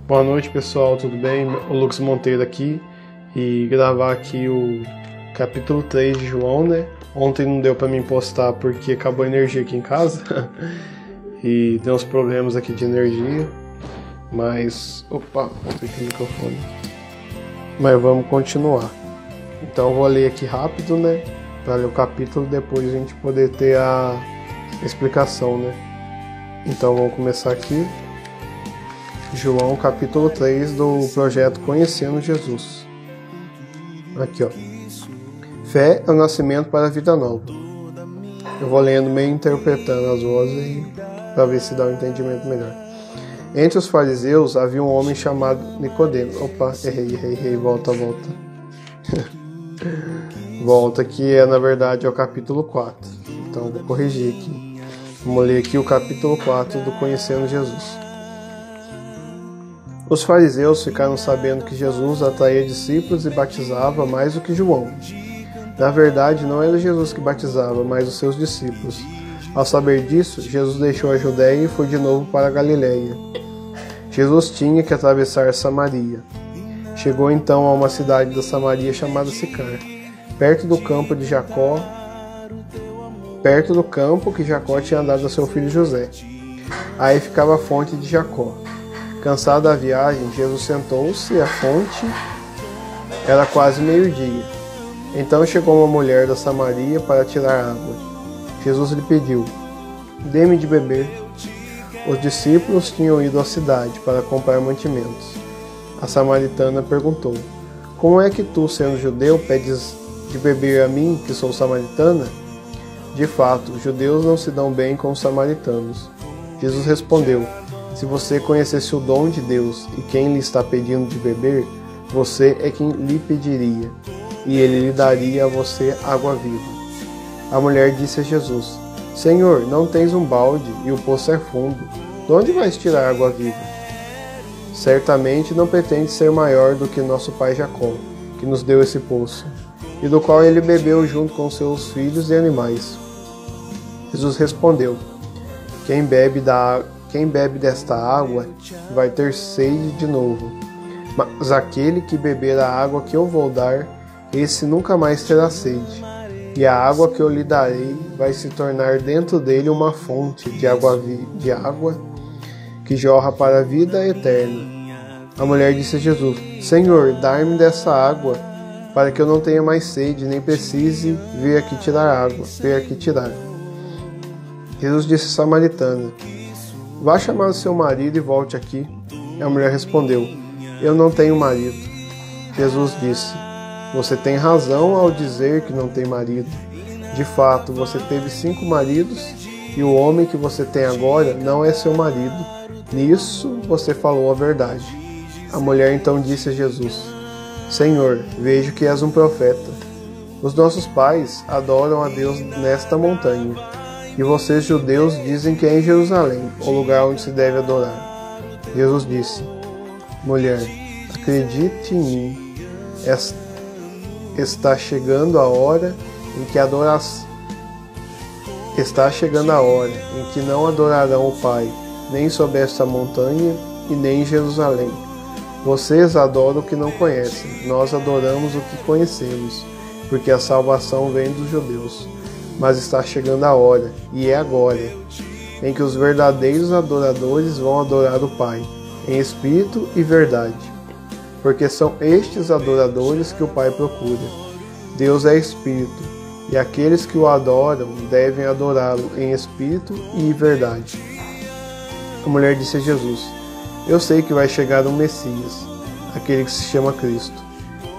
Boa noite, pessoal, tudo bem? O Lucas Monteiro aqui e gravar aqui o capítulo 3 de João, né? Ontem não deu para mim postar porque acabou a energia aqui em casa e tem uns problemas aqui de energia, mas... Opa, vou pegar o microfone. Mas vamos continuar. Então vou ler aqui rápido, né? Para ler o capítulo, depois a gente poder ter a explicação, né? Então vamos começar aqui. João capítulo 3 do projeto Conhecendo Jesus. Aqui, ó. Fé é o nascimento para a vida nova. Eu vou lendo meio interpretando as vozes para ver se dá um entendimento melhor. Entre os fariseus havia um homem chamado Nicodemo. Opa, errei, volta. Volta, que na verdade é o capítulo 4. Então vou corrigir aqui. Vamos ler aqui o capítulo 4 do Conhecendo Jesus. Os fariseus ficaram sabendo que Jesus atraía discípulos e batizava mais do que João. Na verdade, não era Jesus que batizava, mas os seus discípulos. Ao saber disso, Jesus deixou a Judéia e foi de novo para a Galiléia. Jesus tinha que atravessar Samaria. Chegou então a uma cidade da Samaria chamada Sicar, perto do campo que Jacó tinha dado a seu filho José. Aí ficava a fonte de Jacó. Cansado da viagem, Jesus sentou-se e a fonte era quase meio-dia. Então chegou uma mulher da Samaria para tirar água. Jesus lhe pediu: "Dê-me de beber." Os discípulos tinham ido à cidade para comprar mantimentos. A samaritana perguntou: "Como é que tu, sendo judeu, pedes de beber a mim, que sou samaritana?" De fato, os judeus não se dão bem com os samaritanos. Jesus respondeu: "Se você conhecesse o dom de Deus e quem lhe está pedindo de beber, você é quem lhe pediria, e ele lhe daria a você água viva." A mulher disse a Jesus: "Senhor, não tens um balde e o poço é fundo. De onde vais tirar água viva? Certamente não pretende ser maior do que nosso pai Jacó, que nos deu esse poço, e do qual ele bebeu junto com seus filhos e animais." Jesus respondeu: Quem bebe desta água vai ter sede de novo, mas aquele que beber a água que eu vou dar, esse nunca mais terá sede, e a água que eu lhe darei vai se tornar dentro dele uma fonte de água que jorra para a vida eterna. A mulher disse a Jesus: "Senhor, dai-me dessa água, para que eu não tenha mais sede, nem precise vir aqui tirar. Jesus disse à samaritana: "Vá chamar o seu marido e volte aqui." A mulher respondeu: "Eu não tenho marido." Jesus disse: "Você tem razão ao dizer que não tem marido. De fato, você teve 5 maridos, e o homem que você tem agora não é seu marido. Nisso você falou a verdade." A mulher então disse a Jesus: "Senhor, vejo que és um profeta. Os nossos pais adoram a Deus nesta montanha, e vocês, judeus, dizem que é em Jerusalém, o lugar onde se deve adorar." Jesus disse: "Mulher, acredite em mim, está chegando a hora em que não adorarão o Pai, nem sob esta montanha e nem em Jerusalém. Vocês adoram o que não conhecem, nós adoramos o que conhecemos, porque a salvação vem dos judeus. Mas está chegando a hora, e é agora, em que os verdadeiros adoradores vão adorar o Pai, em espírito e verdade. Porque são estes adoradores que o Pai procura. Deus é espírito, e aqueles que o adoram devem adorá-lo em espírito e verdade." A mulher disse a Jesus: "Eu sei que vai chegar um Messias, aquele que se chama Cristo.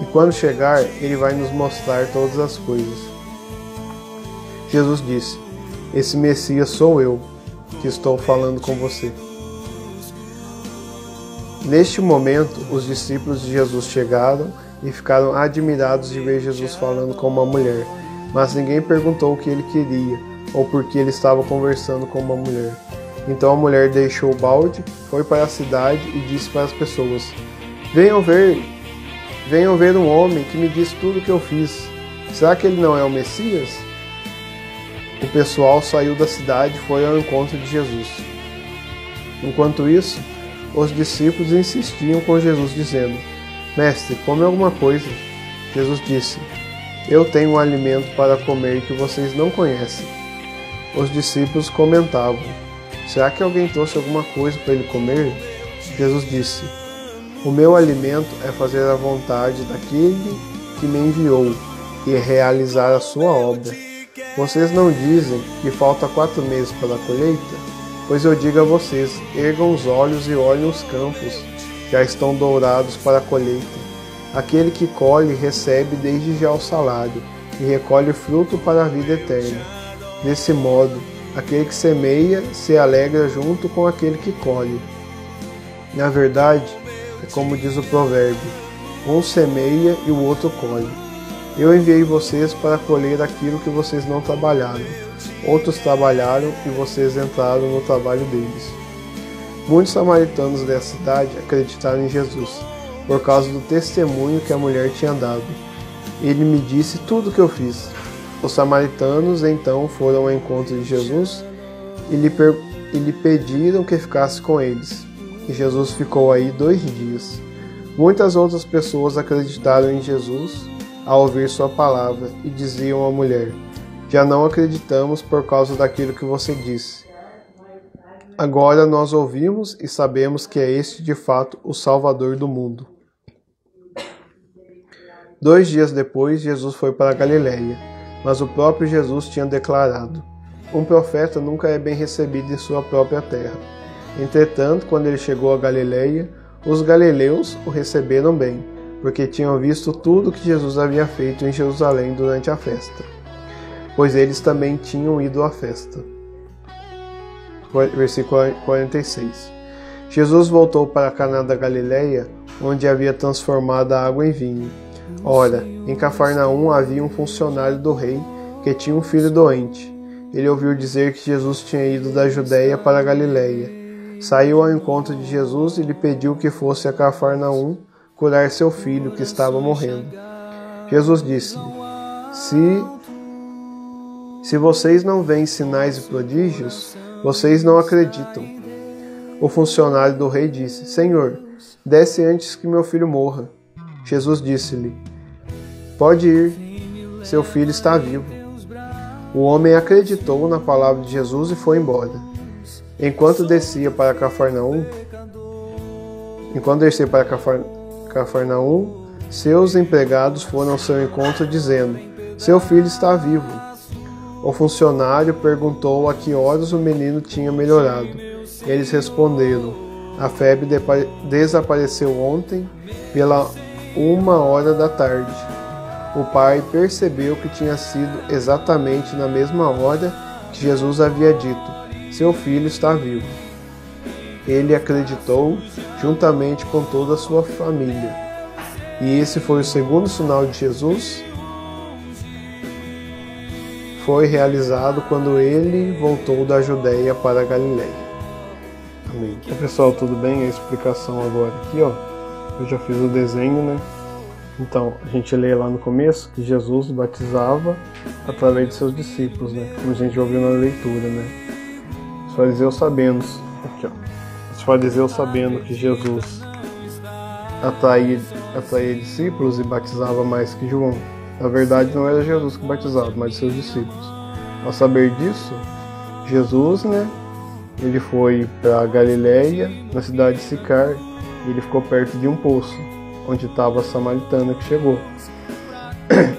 E quando chegar, ele vai nos mostrar todas as coisas." Jesus disse: "Esse Messias sou eu, que estou falando com você." Neste momento, os discípulos de Jesus chegaram e ficaram admirados de ver Jesus falando com uma mulher, mas ninguém perguntou o que ele queria ou por que ele estava conversando com uma mulher. Então a mulher deixou o balde, foi para a cidade e disse para as pessoas: Venham ver um homem que me disse tudo o que eu fiz. Será que ele não é o Messias?" O pessoal saiu da cidade e foi ao encontro de Jesus. Enquanto isso, Os discípulos insistiam com Jesus, dizendo: Mestre, come alguma coisa. Jesus disse: Eu tenho um alimento para comer que vocês não conhecem. Os discípulos comentavam: Será que alguém trouxe alguma coisa para ele comer? Jesus disse: O meu alimento é fazer a vontade daquele que me enviou e realizar a sua obra. Vocês não dizem que falta 4 meses para a colheita? Pois eu digo a vocês, ergam os olhos e olhem os campos, já estão dourados para a colheita. Aquele que colhe recebe desde já o salário, e recolhe fruto para a vida eterna. Desse modo, aquele que semeia se alegra junto com aquele que colhe. Na verdade, é como diz o provérbio, um semeia e o outro colhe. Eu enviei vocês para colher aquilo que vocês não trabalharam. Outros trabalharam e vocês entraram no trabalho deles. Muitos samaritanos dessa cidade acreditaram em Jesus, por causa do testemunho que a mulher tinha dado. Ele me disse tudo o que eu fiz. Os samaritanos então foram ao encontro de Jesus e lhe pediram que ficasse com eles. E Jesus ficou aí 2 dias. Muitas outras pessoas acreditaram em Jesus ao ouvir sua palavra e diziam à mulher: Já não acreditamos por causa daquilo que você disse. Agora nós ouvimos e sabemos que é este de fato o Salvador do mundo. 2 dias depois, Jesus foi para a Galiléia, mas o próprio Jesus tinha declarado: Um profeta nunca é bem recebido em sua própria terra. Entretanto, quando ele chegou a Galiléia, os galileus o receberam bem, porque tinham visto tudo que Jesus havia feito em Jerusalém durante a festa, pois eles também tinham ido à festa. Versículo 46. Jesus voltou para Caná da Galiléia, onde havia transformado a água em vinho. Ora, em Cafarnaum havia um funcionário do rei que tinha um filho doente. Ele ouviu dizer que Jesus tinha ido da Judéia para a Galiléia. Saiu ao encontro de Jesus e lhe pediu que fosse a Cafarnaum curar seu filho, que estava morrendo. Jesus disse-lhe: Se vocês não veem sinais e prodígios, vocês não acreditam. O funcionário do rei disse: Senhor, desce antes que meu filho morra. Jesus disse-lhe: Pode ir, seu filho está vivo. O homem acreditou na palavra de Jesus e foi embora. Enquanto descia para Cafarnaum, seus empregados foram ao seu encontro dizendo: Seu filho está vivo. O funcionário perguntou a que horas o menino tinha melhorado. Eles responderam: A febre desapareceu ontem pela 1h da tarde. O pai percebeu que tinha sido exatamente na mesma hora que Jesus havia dito: Seu filho está vivo. Ele acreditou juntamente com toda a sua família. E esse foi o segundo sinal de Jesus. Foi realizado quando ele voltou da Judéia para a Galiléia. Amém. Então, pessoal, tudo bem? A explicação agora aqui, ó. Eu já fiz o desenho, né? Então, a gente lê lá no começo que Jesus batizava através de seus discípulos, né? Como a gente já ouviu na leitura, né? Os fariseus sabendo, aqui, ó. Os fariseus sabendo que Jesus atraía discípulos e batizava mais que João. Na verdade, não era Jesus que batizava, mas seus discípulos. Ao saber disso, Jesus, né? Ele foi para a Galiléia, na cidade de Sicar, e ele ficou perto de um poço, onde estava a samaritana que chegou.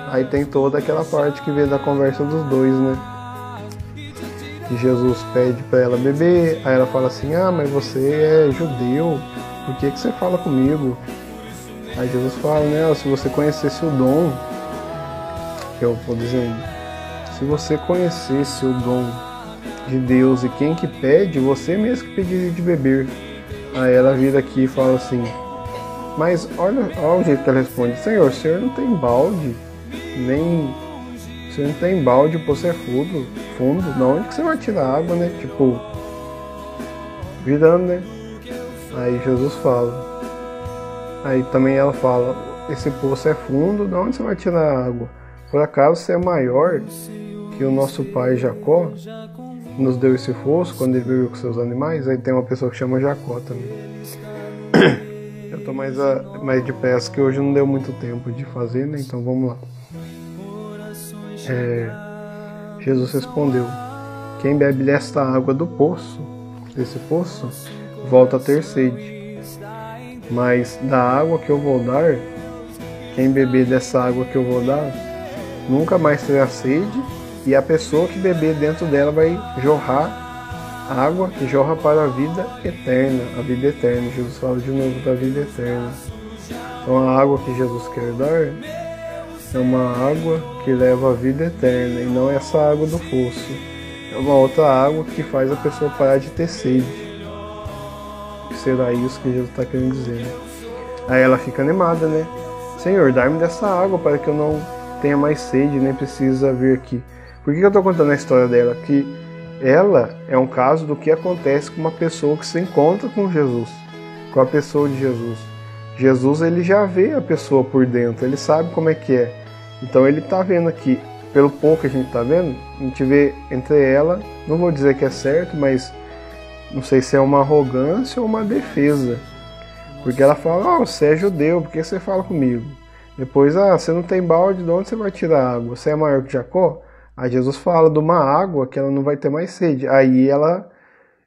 Aí tem toda aquela parte que vê da conversa dos dois, né? Que Jesus pede para ela beber, aí ela fala assim: Ah, mas você é judeu, por que você fala comigo? Aí Jesus fala, né? Se você conhecesse o dom, que eu vou dizendo, se você conhecesse o dom de Deus e quem que pede, você mesmo que pediria de beber. Aí ela vira aqui e fala assim: Mas olha o jeito que ela responde: Senhor, o senhor não tem balde, o senhor não tem balde, você é fundo, de onde que você vai tirar água, né? Tipo, virando, né? Aí Jesus fala, aí também ela fala: Esse poço é fundo, de onde você vai tirar água? Por acaso você é maior que o nosso pai Jacó, que nos deu esse fosso quando ele viveu com seus animais? Aí tem uma pessoa que chama Jacó também. tô mais depressa, que hoje não deu muito tempo de fazer, né? Então vamos lá. Jesus respondeu: quem bebe desta água desse poço, volta a ter sede. Mas da água que eu vou dar, quem beber dessa água que eu vou dar, nunca mais terá sede, e a pessoa que beber dentro dela vai jorrar água que jorra para a vida eterna. A vida eterna, Jesus fala de novo da vida eterna. Então a água que Jesus quer dar é uma água que leva a vida eterna, e não essa água do poço. É uma outra água que faz a pessoa parar de ter sede. Será isso que Jesus está querendo dizer, né? Aí ela fica animada, né? Senhor, dá-me dessa água para que eu não tenha mais sede, nem precisa vir aqui. Por que eu estou contando a história dela? Que ela é um caso do que acontece com uma pessoa que se encontra com Jesus, com a pessoa de Jesus. Jesus, ele já vê a pessoa por dentro, ele sabe como é que é. Então ele está vendo aqui, pelo pouco que a gente está vendo, a gente vê entre ela, não vou dizer que é certo, mas não sei se é uma arrogância ou uma defesa. Porque ela fala: você é judeu, por que você fala comigo? Depois, você não tem balde, de onde você vai tirar água? Você é maior que Jacó? Aí Jesus fala de uma água que ela não vai ter mais sede. Aí ela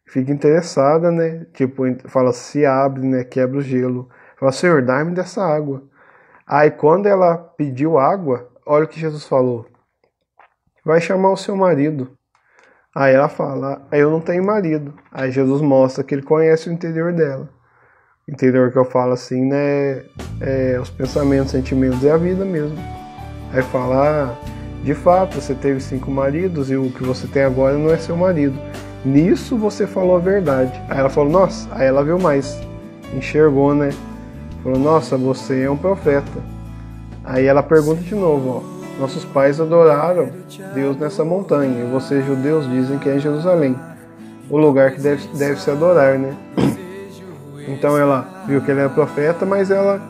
fica interessada, né? Tipo, fala, se abre, né? Quebra o gelo. Fala: Senhor, dá-me dessa água. Aí quando ela pediu água, olha o que Jesus falou: vai chamar o seu marido. Aí ela fala: eu não tenho marido. Aí Jesus mostra que ele conhece o interior dela. O interior que eu falo assim, né? Os pensamentos, sentimentos e a vida mesmo. Aí fala: de fato, você teve 5 maridos e o que você tem agora não é seu marido. Nisso você falou a verdade. Aí ela falou: nossa. Aí ela viu mais, enxergou, né? Falou: nossa, você é um profeta. Aí ela pergunta de novo: nossos pais adoraram Deus nessa montanha, e vocês judeus dizem que é em Jerusalém, o lugar que deve se adorar, né? Então ela viu que ele era profeta, mas ela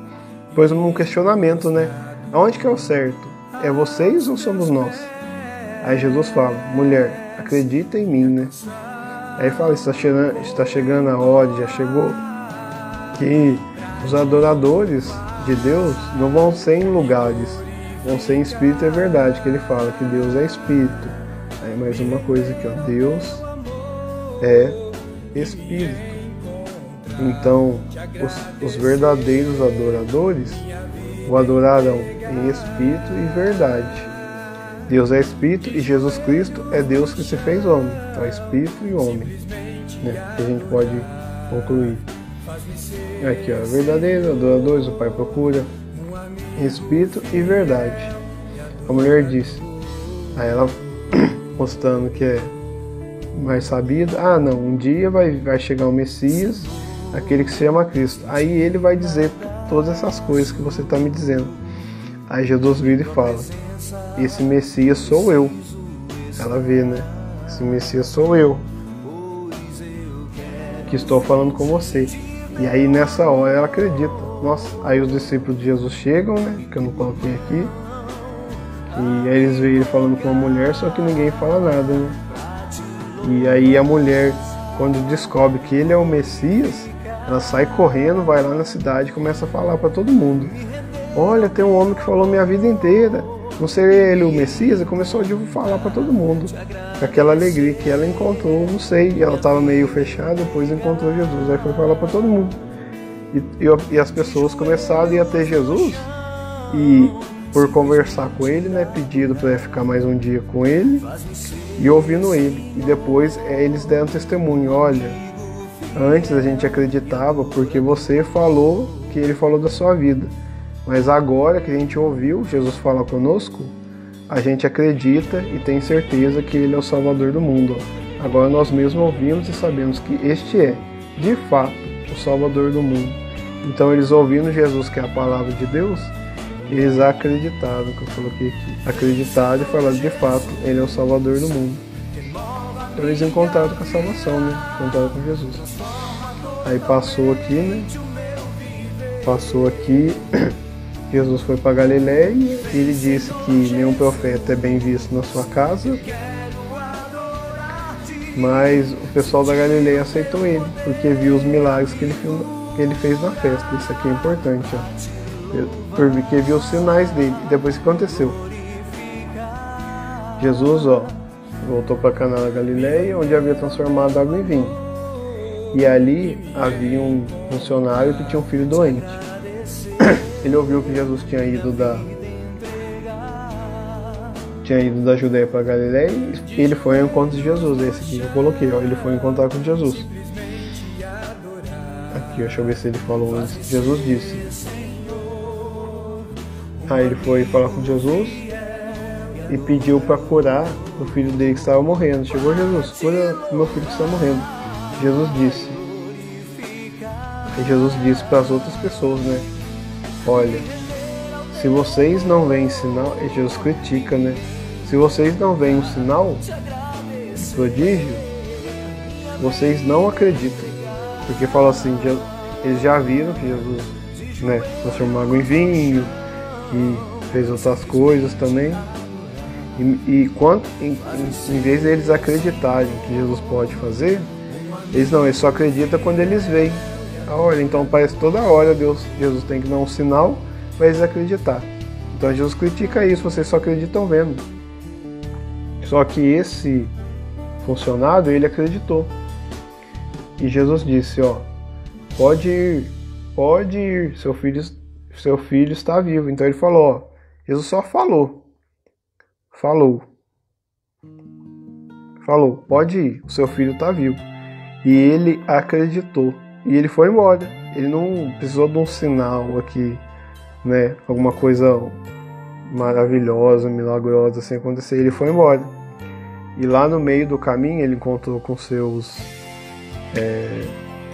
pôs um questionamento, né? Aonde que é o certo? É vocês ou somos nós? Aí Jesus fala: mulher, acredita em mim, né? Aí fala: está chegando a hora, já chegou, que os adoradores de Deus não vão ser em lugares, vão ser em espírito e verdade, que ele fala que Deus é espírito. Aí mais uma coisa aqui, Deus é espírito. Então, os verdadeiros adoradores o adorarão em espírito e verdade. Deus é espírito e Jesus Cristo é Deus que se fez homem. Então, é espírito e homem, né? Que a gente pode concluir. Aqui, verdadeiros adoradores, o Pai procura espírito e verdade. A mulher disse, aí ela mostrando que é mais sabida: não, um dia vai chegar o Messias, aquele que se chama Cristo. Aí ele vai dizer todas essas coisas que você está me dizendo. Aí Jesus vira e fala: esse Messias sou eu. Ela vê, né? Esse Messias sou eu, que estou falando com você. E aí nessa hora ela acredita. Nossa, aí os discípulos de Jesus chegam, né? Que eu não coloquei aqui. E aí eles veem ele falando com a mulher, só que ninguém fala nada, né? E aí a mulher, quando descobre que ele é o Messias, ela sai correndo, vai lá na cidade e começa a falar para todo mundo: olha, tem um homem que falou minha vida inteira, não seria ele o Messias? E começou a falar para todo mundo, com aquela alegria que ela encontrou, não sei, e ela estava meio fechada, depois encontrou Jesus, aí foi falar para todo mundo. E as pessoas começaram a ir até Jesus, e por conversar com ele, né, pediram para ficar mais um dia com ele, e ouvindo ele. E depois eles deram testemunho: olha, antes a gente acreditava porque você falou que ele falou da sua vida, mas agora que a gente ouviu Jesus falar conosco, a gente acredita e tem certeza que ele é o Salvador do mundo. Agora nós mesmos ouvimos e sabemos que este é, de fato, o Salvador do mundo. Então eles, ouvindo Jesus, que é a palavra de Deus, eles acreditaram, que eu coloquei aqui, acreditaram e falaram: de fato, ele é o Salvador do mundo. Então eles encontraram com a salvação, né? Encontraram com Jesus. Aí passou aqui, né? Passou aqui, Jesus foi para Galiléia e ele disse que nenhum profeta é bem visto na sua casa, mas o pessoal da Galiléia aceitou ele, porque viu os milagres que que ele fez na festa. Isso aqui é importante, ó. Porque viu os sinais dele. E depois o que aconteceu? Jesus, ó, voltou para Caná da Galileia, onde havia transformado água em vinho. E ali havia um funcionário que tinha um filho doente. Ele ouviu que Jesus tinha ido da Judéia para Galileia e ele foi ao encontro de Jesus. Esse aqui que eu coloquei, ó, ele foi encontrar com Jesus. Aqui, deixa eu ver se ele falou antes. Jesus disse. Aí ele foi falar com Jesus e pediu para curar o filho dele que estava morrendo. Chegou Jesus, cura meu filho que está morrendo. Jesus disse. E Jesus disse para as outras pessoas, né? Olha, se vocês não veem sinal, e Jesus critica, né? Se vocês não veem um sinal de prodígio, vocês não acreditam. Porque fala assim, eles já viram que Jesus, né, transformou água em vinho e fez outras coisas também. E quando, em vez de eles acreditarem que Jesus pode fazer, eles só acreditam quando eles veem. Olha, então parece toda hora Jesus tem que dar um sinal para eles acreditar. Então Jesus critica isso, vocês só acreditam vendo. Só que esse funcionário, ele acreditou. E Jesus disse, ó, pode ir, seu filho está vivo. Então ele falou, ó, Jesus só falou, pode ir, o seu filho está vivo. E ele acreditou. E ele foi embora. Ele não precisou de um sinal aqui, né? Alguma coisa maravilhosa, milagrosa assim acontecer. Ele foi embora. E lá no meio do caminho ele encontrou com seus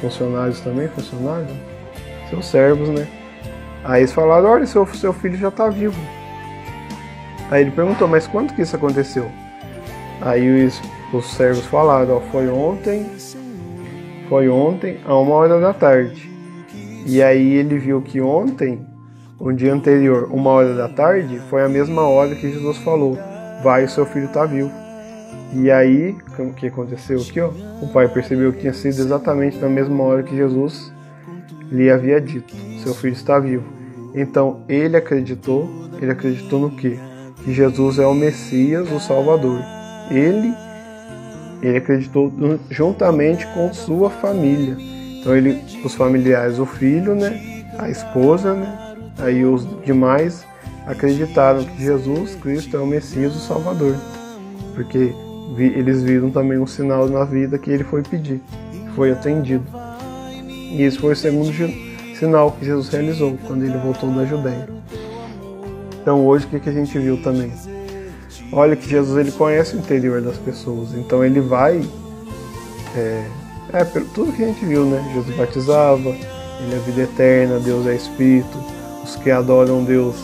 funcionários também, seus servos, né? Aí eles falaram, olha, seu filho já está vivo. Aí ele perguntou, mas quando que isso aconteceu? Aí os servos falaram, ó, foi ontem a 1h da tarde. E aí ele viu que ontem, um dia anterior, 1h da tarde, foi a mesma hora que Jesus falou, vai, o seu filho está vivo. E aí, o que aconteceu aqui, ó? O pai percebeu que tinha sido exatamente na mesma hora que Jesus lhe havia dito, seu filho está vivo. Então ele acreditou no quê? Que Jesus é o Messias, o Salvador. Ele acreditou juntamente com sua família. Então os familiares, o filho, né, a esposa, né, aí os demais acreditaram que Jesus Cristo é o Messias, o Salvador, porque eles viram também um sinal na vida que ele foi pedir, foi atendido. E esse foi o segundo sinal que Jesus realizou quando ele voltou da Judéia. Então hoje o que a gente viu também? Olha que Jesus, ele conhece o interior das pessoas, então ele vai, pelo tudo que a gente viu, né? Jesus batizava, ele é vida eterna, Deus é Espírito, os que adoram Deus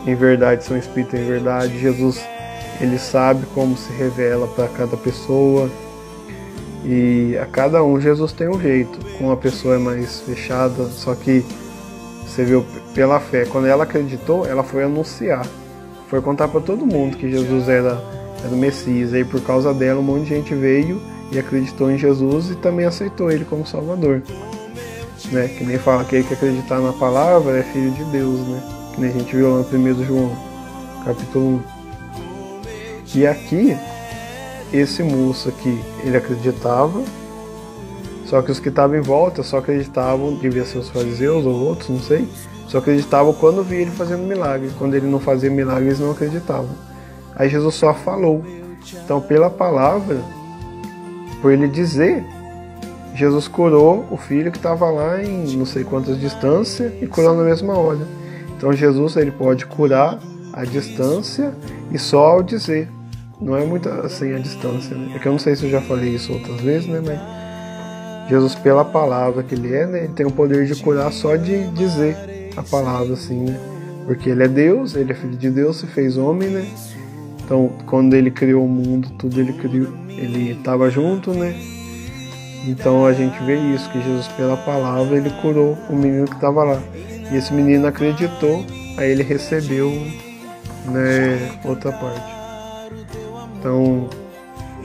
em verdade são Espírito em verdade. Jesus, ele sabe como se revela para cada pessoa e a cada um Jesus tem um jeito. Com uma pessoa é mais fechada, só que você viu pela fé, quando ela acreditou, ela foi anunciar. Foi contar para todo mundo que Jesus era o Messias. Aí por causa dela um monte de gente veio e acreditou em Jesus e também aceitou ele como Salvador, né? Que nem fala que aquele que acreditar na palavra é filho de Deus, né? Que nem a gente viu lá no 1 João, capítulo 1. E aqui, esse moço aqui, ele acreditava, só que os que estavam em volta só acreditavam, devia ser os fariseus ou outros, não sei, só acreditavam quando via ele fazendo milagre. Quando ele não fazia milagre, eles não acreditavam. Aí Jesus só falou. Então, pela palavra, por ele dizer, Jesus curou o filho que estava lá em não sei quantas distâncias e curou na mesma hora. Então, Jesus, ele pode curar à distância e só ao dizer. Não é muito assim a distância, né? É que eu não sei se eu já falei isso outras vezes, né? Mas Jesus, pela palavra que ele é, né? Ele tem o poder de curar só de dizer a palavra, assim, né? Porque ele é Deus, ele é filho de Deus, se fez homem, né? Então, quando ele criou o mundo, tudo ele criou, ele estava junto, né? Então a gente vê isso, que Jesus, pela palavra, ele curou o menino que estava lá. E esse menino acreditou, aí ele recebeu, né, outra parte. Então,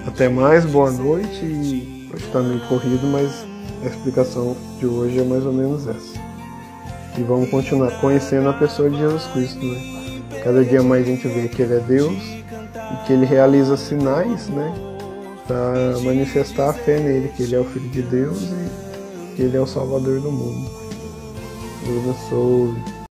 até mais, boa noite. E hoje está meio corrido, mas A explicação de hoje é mais ou menos essa. E vamos continuar conhecendo a pessoa de Jesus Cristo, né? Cada dia mais a gente vê que Ele é Deus e que Ele realiza sinais, né? Para manifestar a fé nele, que Ele é o Filho de Deus e que Ele é o Salvador do mundo. Deus abençoe.